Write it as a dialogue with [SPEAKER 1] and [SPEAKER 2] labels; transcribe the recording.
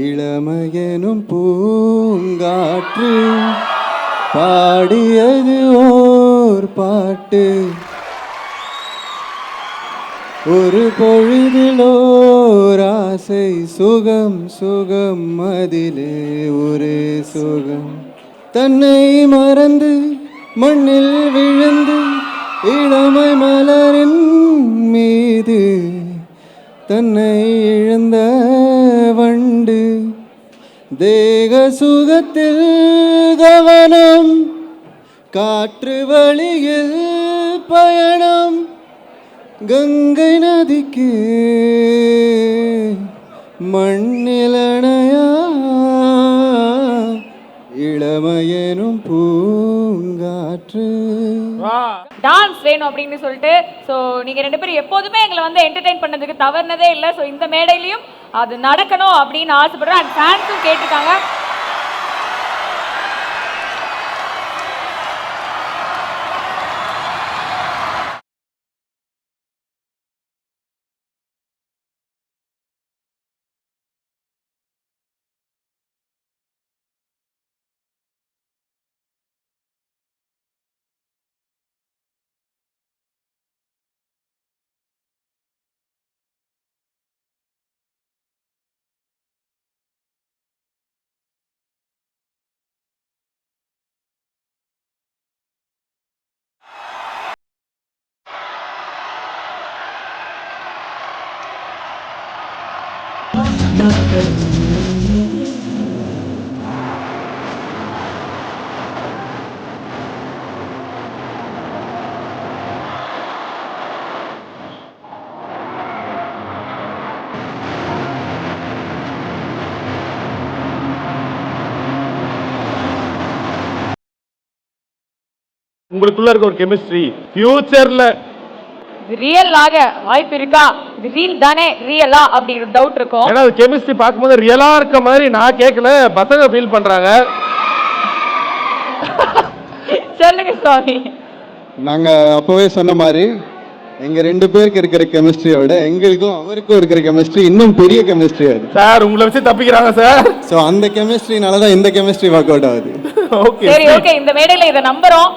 [SPEAKER 1] இளமையனும் பூங்காற்று பாடியது ஓர் பாட்டு, ஒரு பொழுதிலோர் ஆசை சுகம் சுகம் அதிலே ஒரு சுகம். தன்னை மறந்து மண்ணில் விழுந்து இளமை மலரின் மீது தன்னை இழந்த வண்டு. தேக சுகத்தில் கவனம், காற்று வழியில் பயணம், கங்கை நதிக்கு மண்ணிலணையா இளமையனும் பூங்காற்று.
[SPEAKER 2] டான்ஸ் வேணும் அப்படின்னு சொல்லிட்டு ஸோ நீங்கள் ரெண்டு பேரும் எப்போதுமே எங்களை வந்து என்டர்டெயின் பண்ணதுக்கு தவறுனதே இல்லை. ஸோ இந்த மேடையிலையும் அது நடக்கணும் அப்படின்னு ஆசைப்படுறேன். அண்ட் ஃபேன்ஸும் கேட்டிருக்காங்க.
[SPEAKER 3] உங்களுக்குள்ள இருக்க ஒரு கெமிஸ்ட்ரி ஃபியூச்சர்ல
[SPEAKER 2] ரியல் ஆக வாய்ப்பு இருக்கா? இது ரியல் தானே, ரியலா அப்படிங்கிற டவுட் இருக்கும்.
[SPEAKER 3] ஏன்னா கெமிஸ்ட்ரி பார்க்கும்போது ரியலா இருக்க மாதிரி நான் கேட்கல, பசங்க ஃபீல் பண்றாங்க.
[SPEAKER 2] சொல்லுங்க சாமி.
[SPEAKER 1] நாங்க அப்பவே சொன்ன மாதிரி எங்க ரெண்டு பேருக்கு இருக்கிற கெமிஸ்ட்ரியோட எங்களுக்கும் அவருக்கும் இருக்கிற கெமிஸ்ட்ரி இன்னும் பெரிய கெமிஸ்ட்ரி அது
[SPEAKER 3] சார். உங்களை வச்சு தப்பிக்கிறாங்க சார்.
[SPEAKER 1] ஸோ அந்த கெமிஸ்ட்ரினால தான் இந்த கெமிஸ்ட்ரி ஒர்க் அவுட் ஆகுது.
[SPEAKER 3] ஓகே
[SPEAKER 2] சரி, ஓகே. இந்த மேடையில இதை நம்புறோம்.